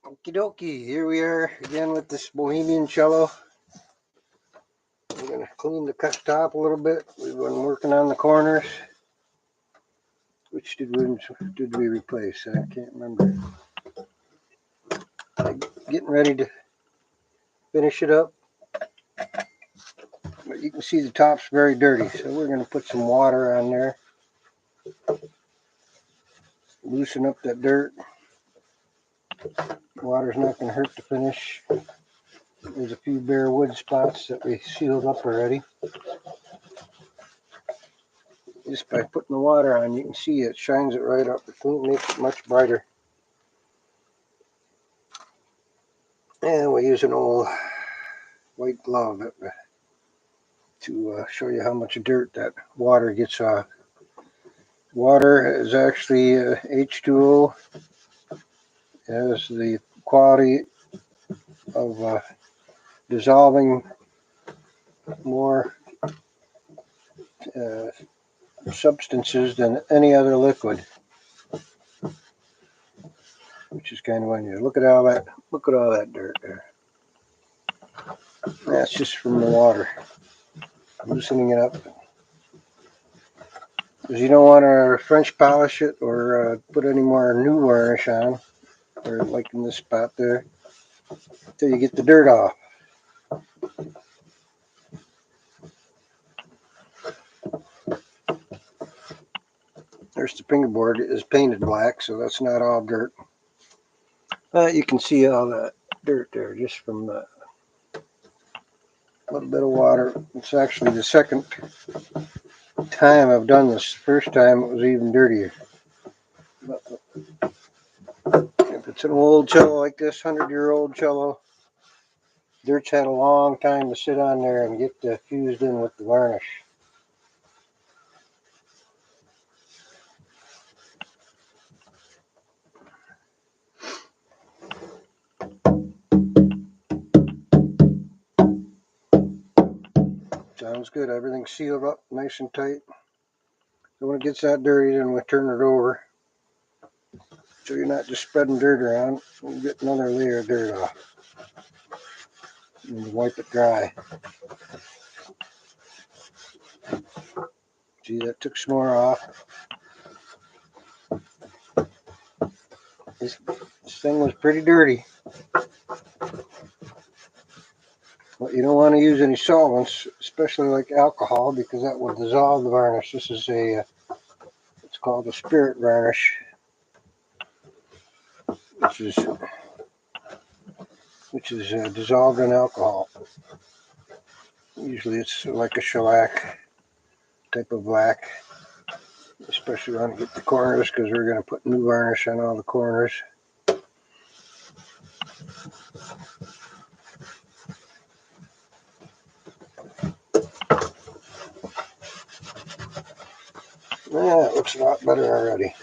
Okie dokie, here we are again with this Bohemian cello. We're going to clean the cut top a little bit. We've been working on the corners. Which did we replace? I can't remember. Getting ready to finish it up. But you can see the top's very dirty, so we're going to put some water on there. Loosen up that dirt. Water's not going to hurt the finish. There's a few bare wood spots that we sealed up already. Just by putting the water on, you can see it shines it right up. It makes it much brighter. And we use an old white glove to show you how much dirt that water gets off. Water is actually H2O. It has the quality of dissolving more substances than any other liquid, which is kind of unusual. Look at all that dirt there. That's just from the water. Loosening it up. Because you don't want to French polish it or put any more new varnish on, or like in this spot there, until you get the dirt off. There's the fingerboard. It is painted black, so that's not all dirt. You can see all that dirt there just from a little bit of water. It's actually the second time I've done this. First time it was even dirtier. But if it's an old cello like this, 100-year-old cello, dirt's had a long time to sit on there and get fused in with the varnish. Sounds good. Everything's sealed up nice and tight. So when it gets that dirty, then we turn it over. So you're not just spreading dirt around. You get another layer of dirt off. And wipe it dry. See, that took some more off. This thing was pretty dirty. But you don't want to use any solvents, especially like alcohol, because that will dissolve the varnish. This is it's called a spirit varnish, which is dissolved in alcohol. Usually it's like a shellac type of black, especially when you get the corners, because we're going to put new varnish on all the corners. Yeah, it looks a lot better already.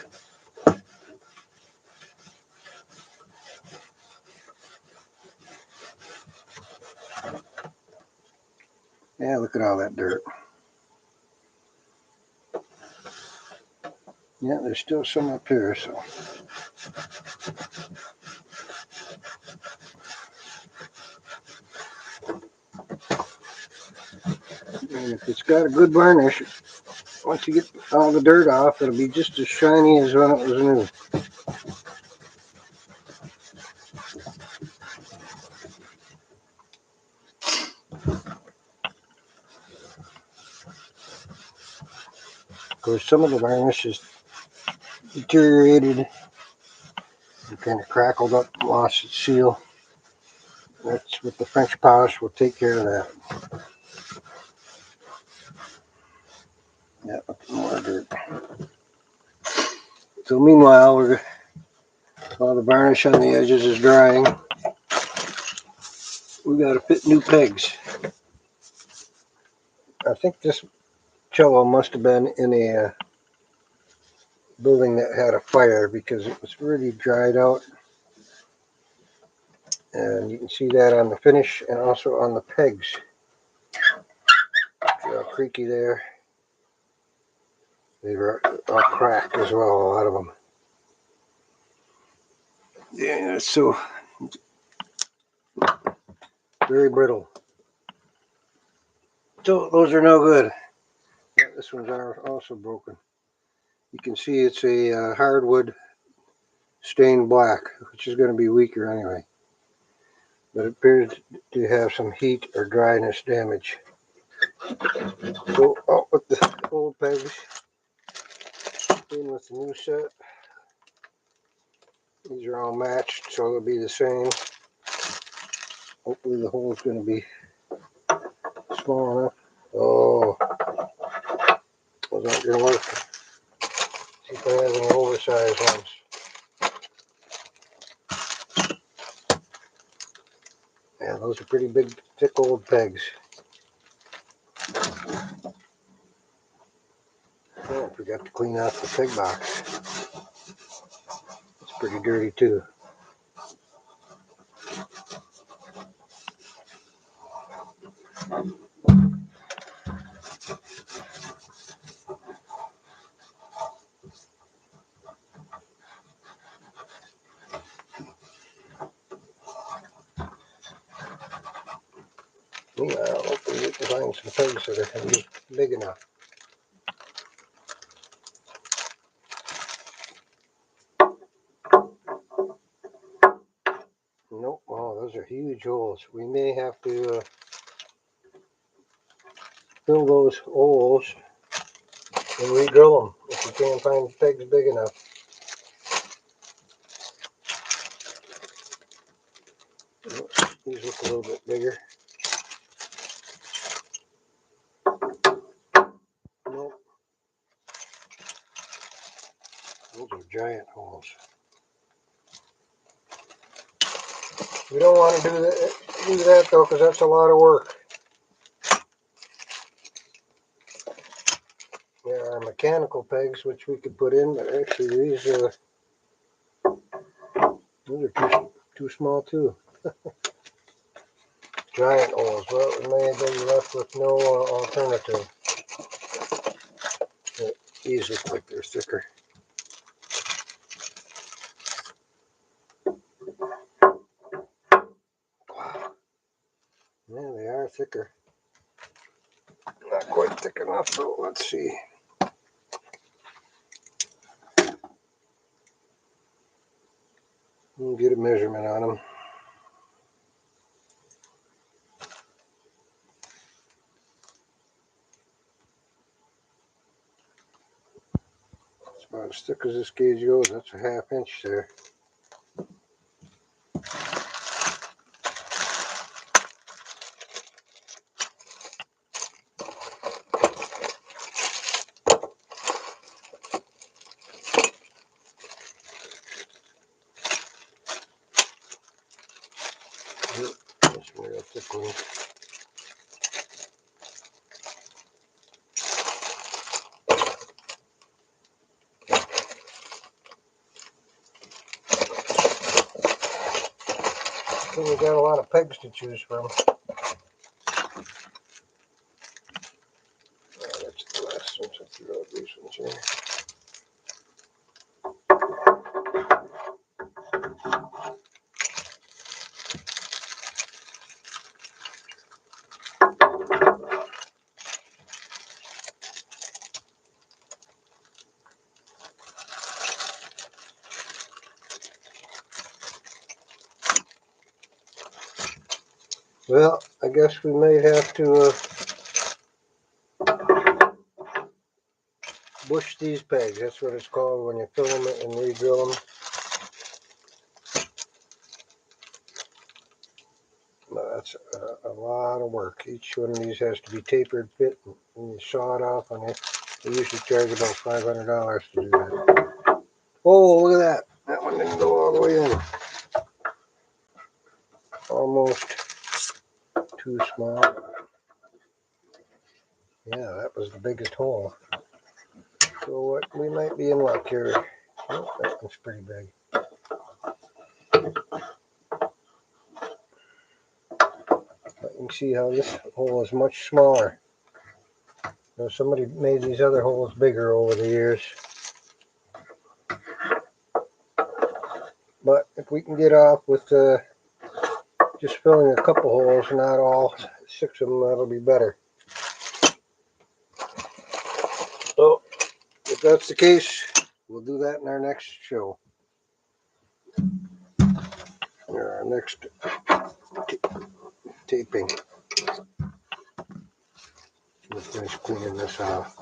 Yeah, look at all that dirt. Yeah, there's still some up here, so. And if it's got a good varnish, once you get all the dirt off, it'll be just as shiny as when it was new. Of course, some of the varnish is deteriorated and kind of crackled up and lost its seal. That's what the French polish will take care of that. Yeah, more dirt. So meanwhile, while the varnish on the edges is drying, we got to fit new pegs. I think this cello must have been in a building that had a fire, because it was really dried out. And you can see that on the finish and also on the pegs. They're all creaky there. They were all cracked as well, a lot of them. Yeah, so very brittle. So those are no good. This one's also broken. You can see it's a hardwood stained black, which is going to be weaker anyway. But it appears to have some heat or dryness damage. Go out with the old pegs, in with the new set. These are all matched, so they'll be the same. Hopefully the hole's going to be small enough. Oh, those aren't going to work. See if I have any oversized ones. Yeah, those are pretty big, thick old pegs. Oh, I forgot to clean out the peg box. It's pretty dirty too. Meanwhile, hopefully we can find some pegs that are going to be big enough. Nope. Oh, those are huge holes. We may have to fill those holes and re-drill them if we can't find pegs big enough. These look a little bit bigger. Nope. Those are giant holes. We don't want to do that though, because that's a lot of work. There are mechanical pegs which we could put in, but actually these are too small too. Giant holes. Well, we may be left with no alternative. These look like they're thicker. Wow. Yeah, they are thicker. Not quite thick enough though. Let's see. We'll get a measurement on them. It's about as thick as this gauge goes. That's a 1/2 inch there. That's a real thick one. So we got a lot of pegs to choose from. That's the last ones. I threw out these ones here. Well, I guess we may have to bush these pegs. That's what it's called when you fill them and re-drill them. Well, that's a lot of work. Each one of these has to be tapered fit, and you saw it off on it. They usually charge about $500 to do that. Oh, look at that. That one didn't go all the way in. Almost too small. Yeah, that was the biggest hole. So what? We might be in luck here. Oh, that one's pretty big. But you can see how this hole is much smaller. Now somebody made these other holes bigger over the years. But if we can get off with just filling a couple holes, not all 6 of them. That'll be better. So if that's the case, we'll do that in our next show. Or our next taping. We'll finish cleaning this off.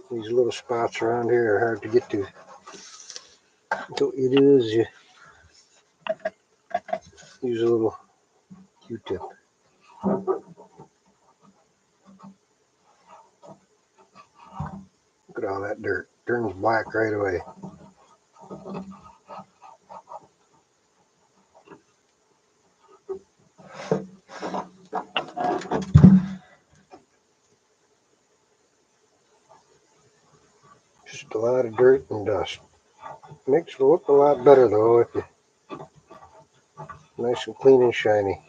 These little spots around here are hard to get to. So what you do is you use a little Q-tip. Look at all that dirt. Turns black right away. Just a lot of dirt and dust. Makes it look a lot better though if you nice and clean and shiny.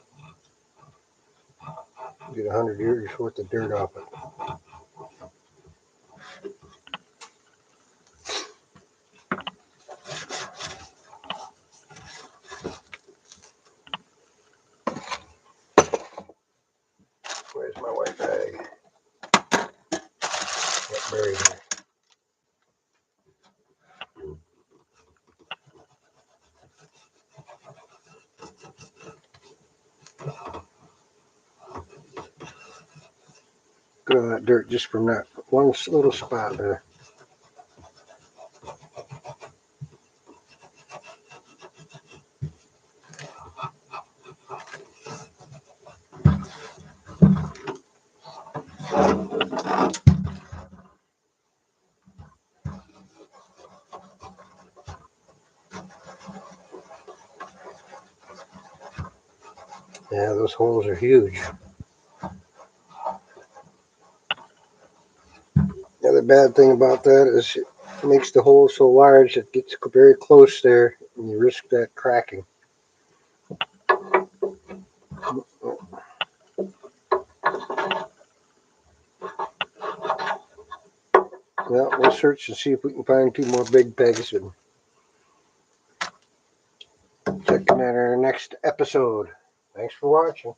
Get 100 years worth of dirt off it. Where's my white bag? Got buried here. Look at all that dirt just from that one little spot there. Yeah, those holes are huge. The other bad thing about that is it makes the hole so large it gets very close there and you risk that cracking. Well, we'll search and see if we can find 2 more big pegs and check in at our next episode. Thanks for watching.